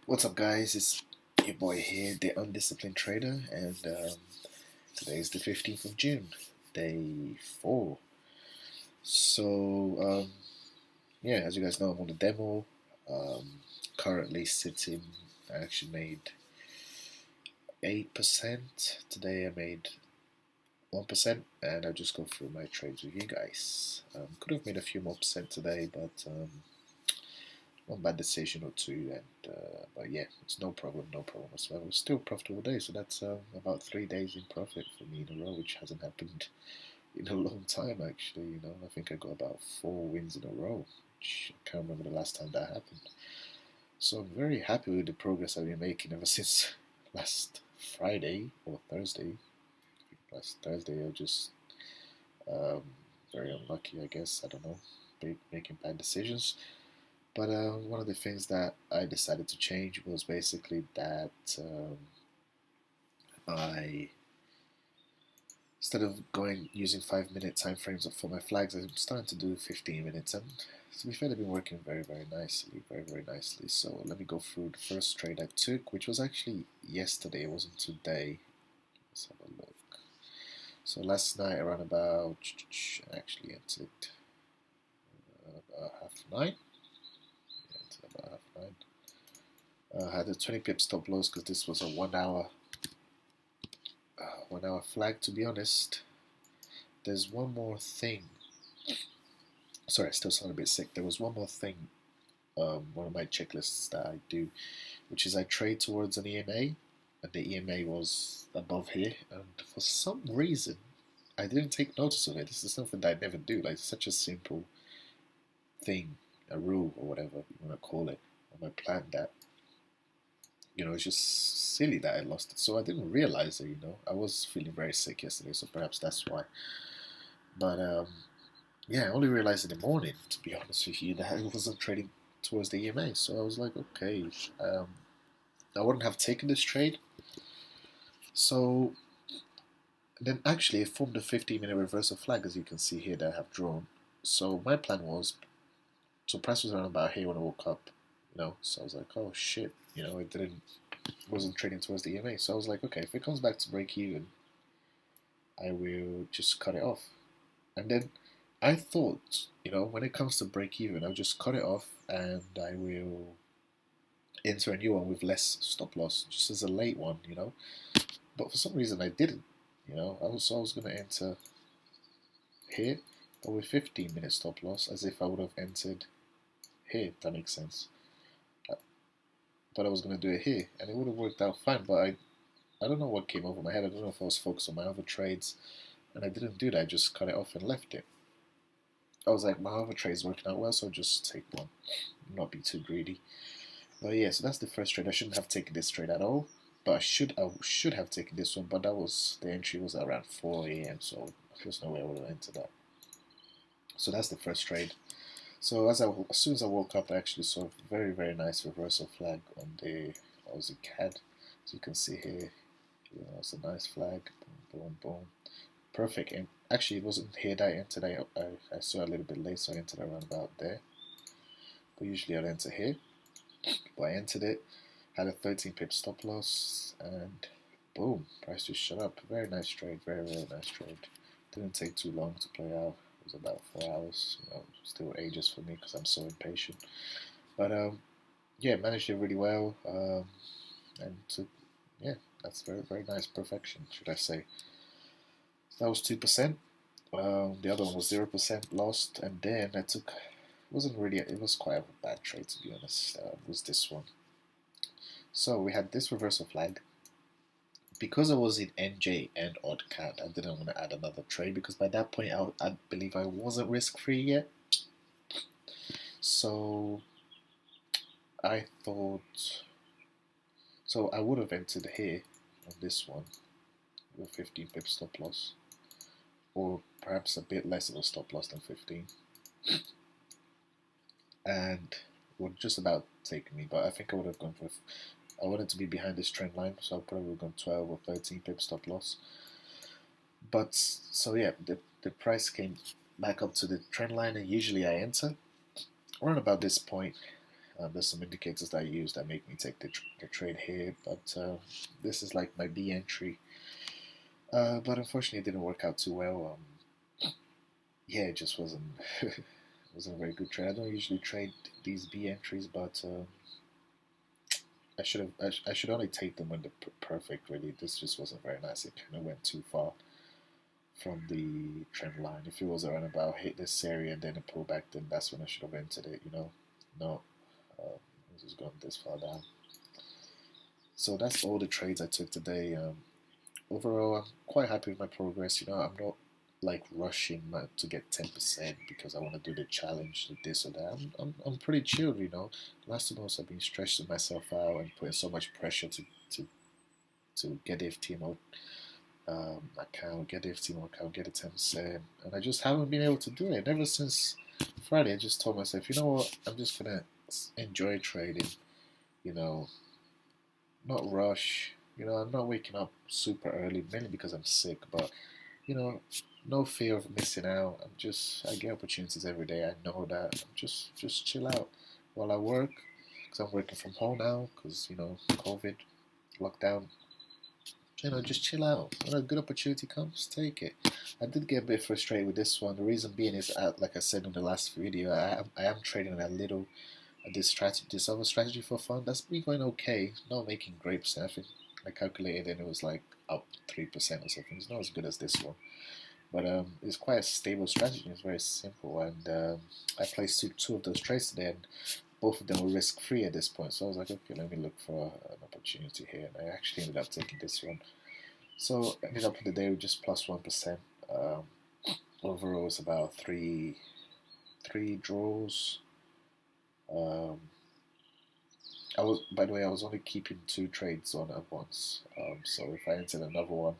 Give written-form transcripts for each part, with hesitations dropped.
What's up, guys? It's your boy here, the Undisciplined Trader, and today is the 15th of June, day 4. So, yeah, as you guys know, I'm on the demo. Currently sitting, I actually made 8%. Today I made 1%, and I'll just go through my trades with you guys. Could have made a few more percent today, but one bad decision or two, and but yeah, it's no problem, no problem whatsoever. It's still a profitable day, so that's about 3 days in profit for me in a row, which hasn't happened in a long time actually. I think I got about 4 wins in a row, which I can't remember the last time that happened. So I'm very happy with the progress I've been making ever since last Friday or Thursday. Last Thursday, I was just um, very unlucky, I guess. I don't know, making bad decisions. But one of the things that I decided to change was basically that I, instead of going using 5 minute time frames for my flags, I'm starting to do 15 minutes. And to be fair, they've been working very, very nicely, very, very nicely. So let me go through the first trade I took, which was actually yesterday, it wasn't today. Let's have a look. So last night around about, I actually entered about half 9. Yeah, entered about half 9. I had a 20 pip stop loss because this was a 1 hour flag. To be honest, there's one more thing. Sorry, I still sound a bit sick. There was one more thing, one of my checklists that I do, which is I trade towards an EMA, and the EMA was above here, and for some reason I didn't take notice of it. This is something that I never do. Like, it's such a simple thing, a rule or whatever you want to call it, on my plan that it's just silly that I lost it. So I didn't realize it. I was feeling very sick yesterday, so perhaps that's why. But yeah, I only realized in the morning, to be honest with you, that I wasn't trading towards the EMA. So I was like, okay, I wouldn't have taken this trade. So then actually, it formed a 15-minute reversal flag, as you can see here, that I have drawn. So my plan was, so price was around about here when I woke up, So I was like, oh shit, it wasn't trading towards the EMA. So I was like, okay, if it comes back to break even, I will just cut it off. And then I thought, when it comes to break even, I'll just cut it off and I will enter a new one with less stop loss, just as a late one. But for some reason I didn't. I was gonna enter here, but with 15-minute stop loss, as if I would have entered here, if that makes sense. But I was gonna do it here, and it would have worked out fine. But I don't know what came over my head. I don't know if I was focused on my other trades, and I didn't do that. I just cut it off and left it. I was like, my other trade's working out well, so I'll just take one, not be too greedy. But yeah, so that's the first trade. I shouldn't have taken this trade at all, but I should have taken this one. But the entry was around 4 a.m., so there's no way I would have entered that. So that's the first trade. So as soon as I woke up, I actually saw a very, very nice reversal flag on the Aussie CAD. As you can see here, it's a nice flag. Boom, boom, boom. Perfect. And actually, it wasn't here that I entered. I saw a little bit late, so I entered around about there. But usually I'd enter here. But I entered it, had a 13 pip stop loss, and boom, price just shut up. Very nice trade, very, very nice trade. Didn't take too long to play out. It was about 4 hours. Still ages for me because I'm so impatient. But yeah, managed it really well. And yeah, that's very, very nice. Perfection, should I say. So that was 2%. The other one was 0% lost, and then I took. It was quite a bad trade, to be honest. Was this one. So we had this reversal flag. Because I was in NJ and odd cat, I didn't want to add another trade because by that point I believe I wasn't risk free yet. So I thought, so I would have entered here on this one with 15 pip stop loss, or perhaps a bit less of a stop loss than 15, and would just about take me. But I think I would have gone with. I wanted to be behind this trend line, so I probably would have gone 12 or 13 pip stop loss. But so yeah, the price came back up to the trend line, and usually I enter around about this point. There's some indicators that I use that make me take the trade here, but this is like my B entry. But unfortunately, it didn't work out too well. Yeah, it just wasn't a very good trade. I don't usually trade these B entries, but I should only take them when they're perfect. Really, this just wasn't very nice. It kind of went too far from the trend line. If it was around about hit this area and then a pullback, then that's when I should have entered it. No, this has gone this far down. So that's all the trades I took today. Overall, I'm quite happy with my progress. I'm not like rushing to get 10% because I want to do the challenge, this or that. I'm pretty chilled. Last 2 months I've been stressing myself out and putting so much pressure to get the FTMO account, get the FTMO account, get a 10%, and I just haven't been able to do it. Ever since Friday, I just told myself, you know what, I'm just gonna enjoy trading. You know, not rush. I'm not waking up super early, mainly because I'm sick, but you know, no fear of missing out. I get opportunities every day. I know that. I'm just chill out while I work, because I'm working from home now, because COVID, lockdown. Just chill out. When a good opportunity comes, take it. I did get a bit frustrated with this one. The reason being is, like I said in the last video, I am trading a little this other strategy for fun. That's been going okay. Not making great percent. I think I calculated and it was like up 3% or something. It's not as good as this one, but it's quite a stable strategy. It's very simple, and I placed two of those trades today, and both of them were risk free at this point. So I was like, okay, let me look for an opportunity here, and I actually ended up taking this one. So I ended up in the day with just plus 1%. Overall, it's about three draws. By the way, I was only keeping 2 trades on at once. So if I entered another one,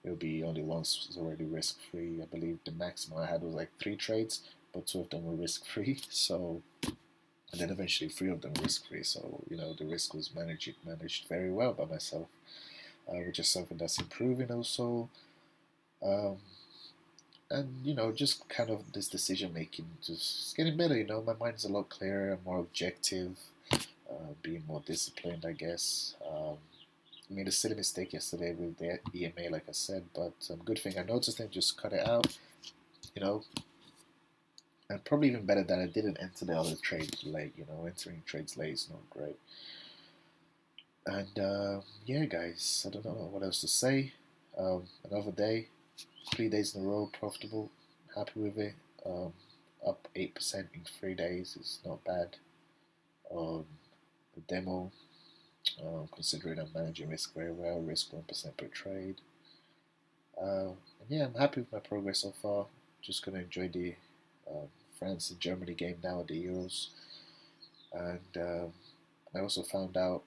it would be only once was already risk free. I believe the maximum I had was like 3 trades, but 2 of them were risk free. So, and then eventually 3 of them were risk free. So the risk was managed very well by myself, which is something that's improving also. And just kind of this decision making, just getting better. My mind's a lot clearer, more objective. Being more disciplined, I guess. I made a silly mistake yesterday with the EMA, like I said, but good thing I noticed and just cut it out. And probably even better that I didn't enter the other trades late. Entering trades late is not great. And yeah, guys, I don't know what else to say. Another day, 3 days in a row, profitable, happy with it. Up 8% in 3 days is not bad. The demo, considering I'm managing risk very well, risk 1% per trade. And yeah, I'm happy with my progress so far. Just gonna enjoy the France and Germany game now at the Euros, and I also found out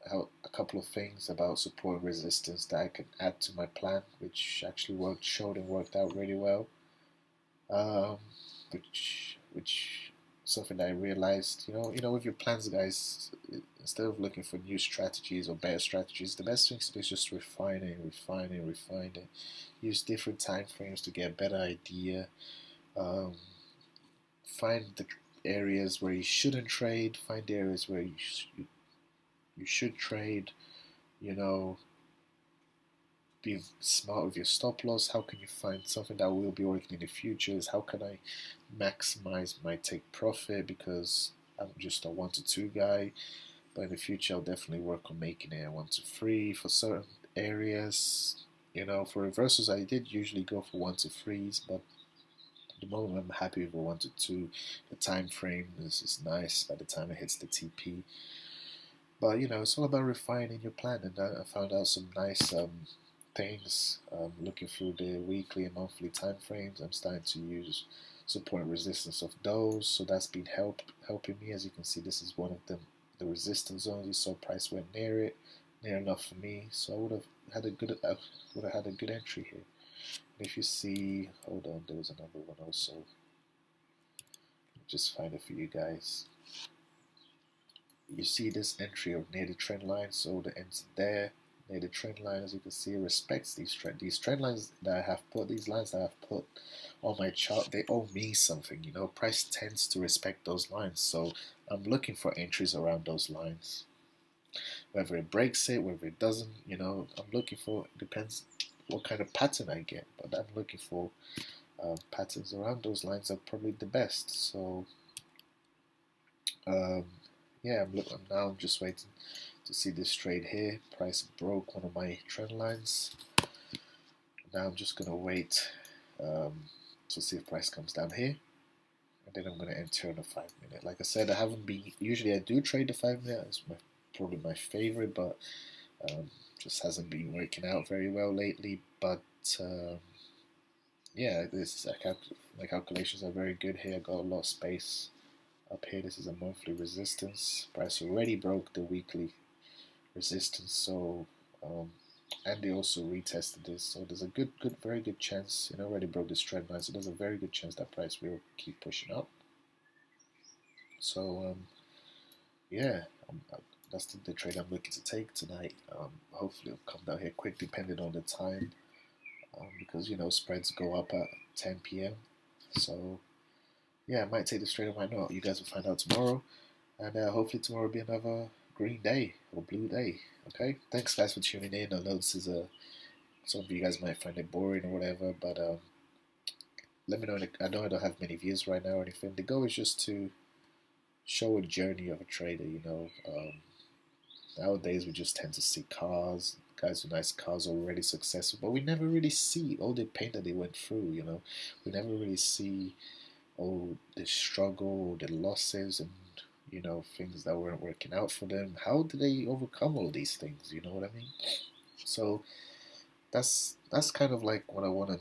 how a couple of things about support and resistance that I can add to my plan, which actually showed and worked out really well. Which something that I realized, with your plans, guys, instead of looking for new strategies or better strategies, the best thing to do is just refine it. Use different time frames to get a better idea. Find the areas where you shouldn't trade. Find the areas where you should trade. Be smart with your stop loss. How can you find something that will be working in the futures? How can I maximize my take profit? Because I'm just a 1 to 2 guy, but in the future I'll definitely work on making it a 1 to 3 for certain areas. For reversals I did usually go for 1 to 3s, but at the moment I'm happy with a 1 to 2. The time frame is nice by the time it hits the TP. But it's all about refining your plan, and I found out some nice things. Looking through the weekly and monthly time frames, I'm starting to use support and resistance of those, so that's been helping me. As you can see, this is one of them, the resistance zones. You saw price went near enough for me, so I would have had a good entry here. And if you see, hold on, there was another one also. Just find it for you guys. You see this entry near the trend line, so the ends there. near the trend line, as you can see, respects these trend lines that I have put, these lines that I've put on my chart. They all mean something, you know. Price tends to respect those lines, so I'm looking for entries around those lines. Whether it breaks it, whether it doesn't, you know, I'm looking for. It depends what kind of pattern I get, but I'm looking for patterns around those lines are probably the best. So um, yeah, I'm just waiting to see this trade here. Price broke one of my trend lines. Now I'm just gonna wait to see if price comes down here, and then I'm gonna enter on a 5 minute. Like I said, I haven't been. Usually I do trade the 5 minute. It's probably my favorite, but just hasn't been working out very well lately. But yeah, my calculations are very good here. I got a lot of space up here. This is a monthly resistance. Price already broke the weekly resistance, so and they also retested this. So there's a very good chance. It already broke this trend line, so there's a very good chance that price will keep pushing up. So yeah, that's the trade I'm looking to take tonight. Hopefully it'll come down here quick, depending on the time, because you know spreads go up at 10 p.m. So yeah, I might take this trade, I might not. You guys will find out tomorrow, and hopefully tomorrow will be another green day or blue day. Okay, thanks guys for tuning in. I know this is some of you guys might find it boring or whatever, but let me know. I know I don't have many views right now or anything. The goal is just to show a journey of a trader. You know, nowadays we just tend to see cars, guys with nice cars already successful, but we never really see all the pain that they went through. You know, we never really see all the struggle, the losses, and you know things that weren't working out for them. How did they overcome all these things? You know what I mean? So that's kind of like what I want to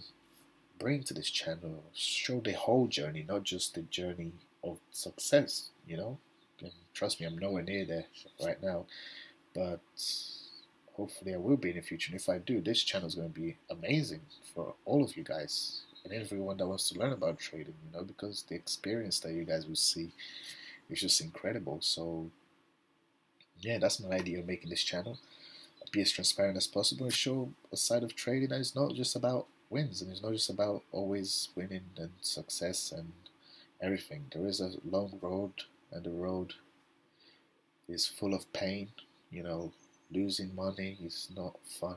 bring to this channel. Show the whole journey, not just the journey of success. You know, and trust me, I'm nowhere near there right now, but hopefully I will be in the future. And if I do, this channel is going to be amazing for all of you guys and everyone that wants to learn about trading. You know, because the experience that you guys will see is just incredible. So yeah, that's my idea of making this channel. Be as transparent as possible and show a side of trading that is not just about wins, and it's not just about always winning and success and everything. There is a long road, and the road is full of pain. You know, losing money is not fun.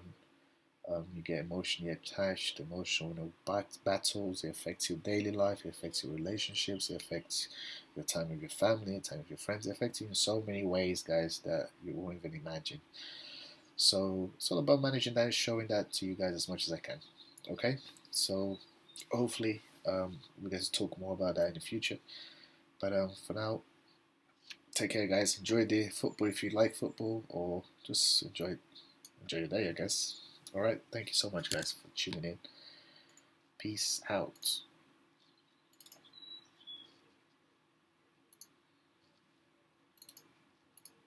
You get emotionally attached, emotional, you know, battles. It affects your daily life. It affects your relationships. It affects your time with your family, time with your friends. It affects you in so many ways, guys, that you won't even imagine. So it's all about managing that and showing that to you guys as much as I can. Okay, so hopefully we get to talk more about that in the future. But for now, take care, guys. Enjoy the football if you like football, or just enjoy your day, I guess. All right, thank you so much, guys, for tuning in. Peace out.